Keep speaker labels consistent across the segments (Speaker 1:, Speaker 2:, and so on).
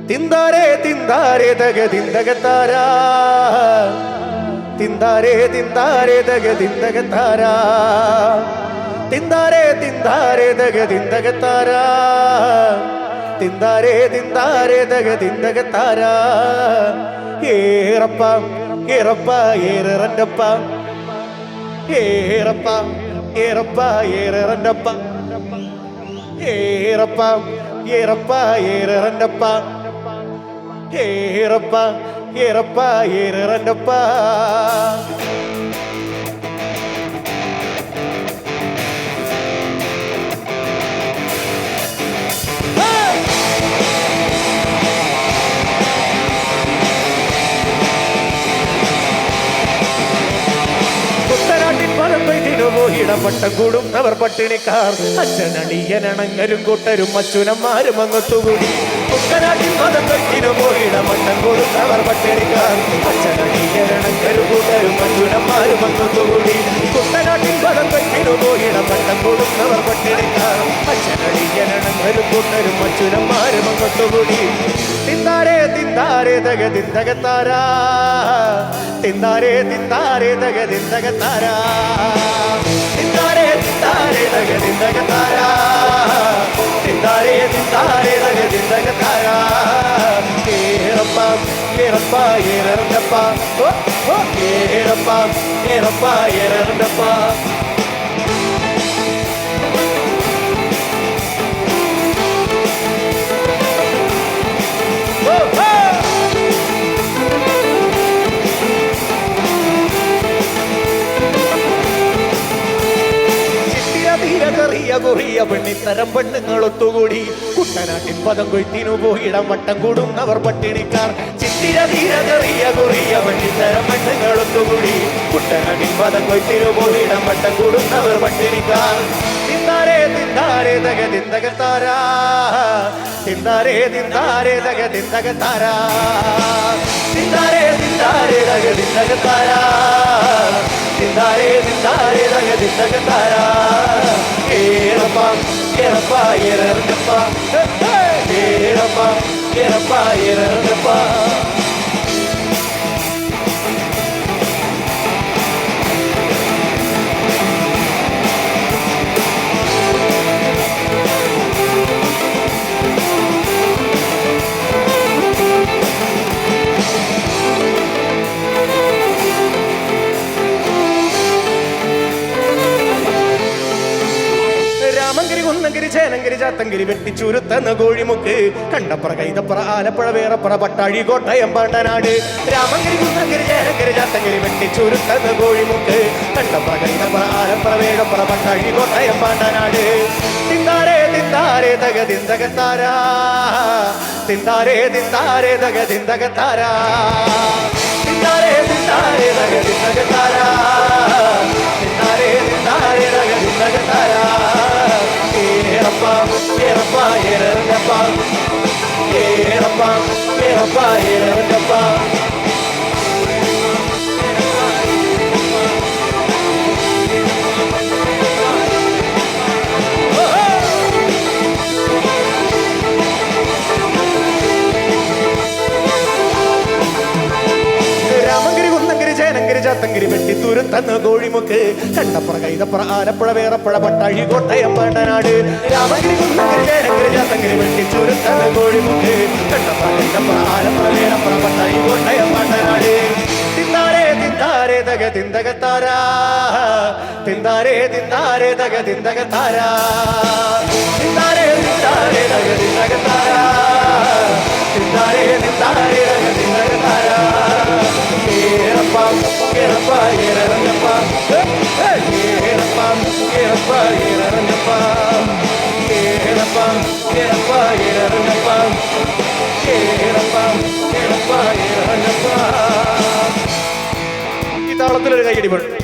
Speaker 1: തിന്താരേ തിന്താരേ തക തിന്തകത്താരാ തിന്താരേ തിന്താരേ തക തിന്തകത്താരാ തിന്താരേ തിന്താരേ തക തിന്തകത്താരാ തിന്താരേ തിന്താരേ തക തിന്തകത്താരാ ഏറപ്പ ഏറപ്പ ഏററന്നപ്പ ഏറപ്പ ഏറപ്പ ഏററന്നപ്പ ഏറപ്പ ഏറപ്പ ഏററന്നപ്പ ഏറപ്പ ഏറപ്പ ഏററന്നപ്പ ഇടപട്ടം കൂടും അവർ പട്ടിണിക്കാർ അച്ഛനടിയനണങ്ങരും കൂട്ടരും അച്ഛനന്മാരും അങ്ങത്തുകൂടി കുട്ടനാട്ടിൽ മതം വെട്ടിനുമോ ഇടപട്ടം കൂടും അവർ പട്ടിണിക്കാർ അച്ഛനടിയനണങ്ങരും കൂട്ടരും അച്ഛനന്മാരും അങ്ങത്തുകൂടി കുട്ടനാട്ടിൽ മതം വെട്ടിനുമോ ഇടപട്ടം കൂടും അവർ പട്ടിണിക്കാർ അച്ഛനടിയനണങ്ങരും കൂട്ടരും അച്ഛനന്മാരും അങ്ങത്തുകൂടി തിന്താരേ തിന്താരേ തക തിന്തകത്താരാ തിന്താരേ തിന്താരേ തക തിന്തകത്താരാ തിന്താരേ തിന്താരേ തക തിന്തകത്താരാ തിന്താരേ തിന്താരേ തക തിന്തകത്താരാ ഏറപ്പ ഏറപ്പ ഏറണ്ടപ്പ ഏറപ്പ ഏറപ്പ ഏറണ്ടപ്പ കുറിയ പെണ്ണിത്തരം പെണ്ണുങ്ങൾ ഒത്തുകൂടി കുട്ടനാട്ടിൻ പദം കൊയ്ത്തിനു പോയിടം വട്ടം കൂടുന്നവർ പട്ടിണിക്കാർ ചിത്തിര തീര കറിയ കുറിയ പെണ്ണിത്തരം പെണ്ണുങ്ങൾ ഒത്തുകൂടി കുട്ടനാട്ടിൻ പദം കൊയ്ത്തിനു പോയിടം വട്ടം കൂടുന്നവർ പട്ടിണിക്കാർ തിന്താരേ തിന്താരേ തക തിന്തകത്താരാ തിന്താരേ തിന്താരേ തക തിന്തകത്താരാ തിന്താരേ തിന്താരേ തക തിന്തകത്താരാ തിന്താരേ തിന്താരേ തക തിന്തകത്താരാ ഏറപ്പ ഏറപ്പ ഏറണ്ടപ്പ ഏറപ്പ ഏറപ്പ ഏറണ്ടപ്പ ചേനങ്കിരി ചാത്തങ്കിരി വെട്ടിച്ചുരുത്തന്ന കോഴിമുക്ക് കണ്ടപ്പുറ കൈതപ്പുറ ആലപ്പുഴ വേറപ്പുറ പട്ടാഴി കോട്ടയം പാണ്ടനാട് രാമങ്കിരി കുന്നങ്കിരി ചേനങ്കിരി ചാത്തങ്കിരി വെട്ടിച്ചുരുത്തന്ന കോഴിമുക്ക് കണ്ടപ്പുറ കൈതപ്പുറ ആലപ്പുഴ വേറപ്പുറ പട്ടാഴി കോട്ടയം പാണ്ടനാട് തിന്താരേ തിന്താരേ തക തിന്തകത്താരാ തിന്താരേ തിന്താരേ തക തിന്തകത്താരാ തിന്താരേ തിന്താരേ തക തിന്തകത്താരാ തിന്താരേ തിന്താരേ തക തിന്തകത്താരാ ഏറപ്പ ഏറപ്പ ഏറണ്ടപ്പ ഏറപ്പ ഏറപ്പ ഏറണ്ടപ്പ ചാത്തങ്കിരി വെട്ടിത്തുരുത്തന്ന കോഴിമുക്ക് കണ്ടപ്പുറ കൈതപ്പുറ ആലപ്പുഴ വേറപ്പുഴ പട്ടാഴി കോട്ടയം പാണ്ടനാട് രാമങ്കിരി കുന്നങ്കിരി ചേനങ്കിരി ചാത്തങ്കിരി വെട്ടിച്ചുരുത്തന്ന കോഴിമുക്ക് കണ്ടപ്പുറ കൈതപ്പുറ ആലപ്പുഴ വേറപ്പുറ പട്ടാഴി കോട്ടയം പാണ്ടനാട് തിന്താരേ തിന്താരേ തക തിന്തകത്താരാ തിന്താരേ തിന്താരേ തക തിന്തകത്താരാ തിന്താരേ തിന്താരേ തക തിന്തകത്താരാ തിന്താരേ തിന്താരേ തക തിന്തകത്താരാ ഏറപ്പ ഏറപ്പ ഏറണ്ടപ്പ ഏറപ്പ ഏറപ്പ ഏറണ്ടപ്പ ഏറപ്പ ഏറപ്പ ഏറണ്ടപ്പ ഏറപ്പ ഏറപ്പ ഏറണ്ടപ്പ ഈ താളത്തിലൊരു കൈയടി വേണം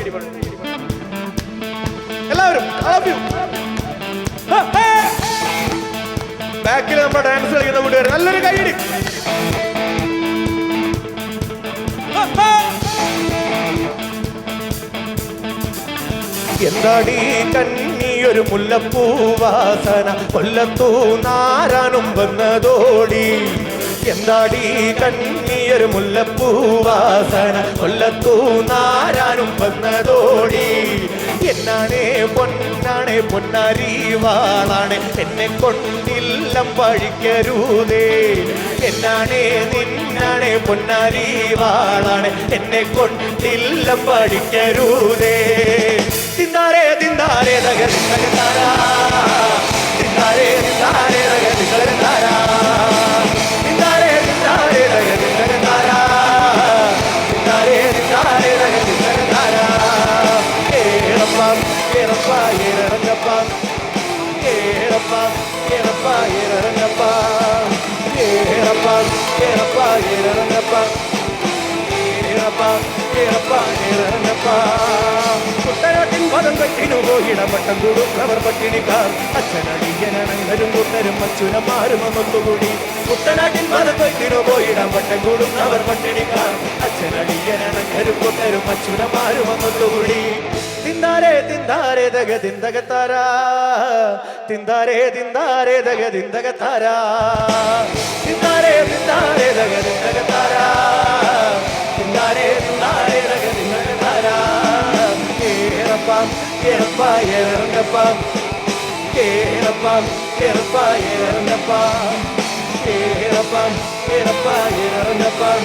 Speaker 1: എല്ലാവരും ബാക്കിൽ നമ്മുടെ ഡാൻസ് കളിക്കുന്ന കൂട്ടുകാർ നല്ലൊരു കൈയടി എന്താടി കന്നിയൊരു മുല്ലപ്പൂവാസന കൊല്ലത്തൂ നാരാനും വന്നതോടി എന്താടി കണ്ണിയൊരു മുല്ലപ്പൂവാസന കൊല്ലത്തൂ നാരാനും വന്നതോടി എന്നാണേ പൊന്നാണേ പൊന്നാരി വാളാണ് എന്നെ കൊണ്ടില്ലം പഴിക്കരുതേ എന്നാണേ നിന്നാണേ പൊന്നാരി വാളാണ് എന്നെ കൊണ്ടില്ലം പഴിക്കരുതേ തിന്നാരേ തിന്നാരേ തക തിന്നകത്താരാ തിന്നാരേ തിന്നാരേ തക തിന്നകത്താരാ തിന്നാരേ തിന്നാരേ തക തിന്നകത്താരാ തിന്നാരേ തിന്നാരേ തക തിന്നകത്താരാ ഏറപ്പാം ഏറപ്പാ ഏറങ്ങപ്പാ ഏറപ്പാ ഏറപ്പാ ഏറങ്ങപ്പാ ഏറപ്പാ ഏറപ്പാ ഏറങ്ങപ്പാ ഏറപ്പാ ഏറപ്പാ ഏറങ്ങപ്പാ കുട്ടനാട്ടിൻ പദം കെട്ടിനു പോയിടപട്ടം കൂടുന്നവർ പട്ടിണിക്കാർ അച്ഛനടിയനണങ്ങരും കൂട്ടരും അച്ഛനമാരും ഒന്നുകൂടി കുട്ടനാട്ടിൻ പദം കെട്ടിനു പോയിടപട്ടം കൂടുന്നവർ പട്ടിണിക്കാർ അച്ഛനടിയനണങ്ങരും കൂട്ടരും അച്ഛനമാരും ഒന്നുകൂടി തിന്താരേ തിന്താരേ ദഗ തിന്തകത്താരാ തിന്താരേ തിന്താരേ ദഗ തിന്തകത്താരാ തിന്താരേ തിന്താരേ ദഗ തിന്തകത്താരാ തിന്താരേ തിന്താരേ ദഗ തിന്തകത്താരാ ഏറപ്പാം ഏറപ്പാ ഏറങ്ങപ്പാം ഏറപ്പാം ഏറപ്പാ ഏറങ്ങപ്പാം ഏറപ്പാം ഏറപ്പാ ഏറങ്ങപ്പാം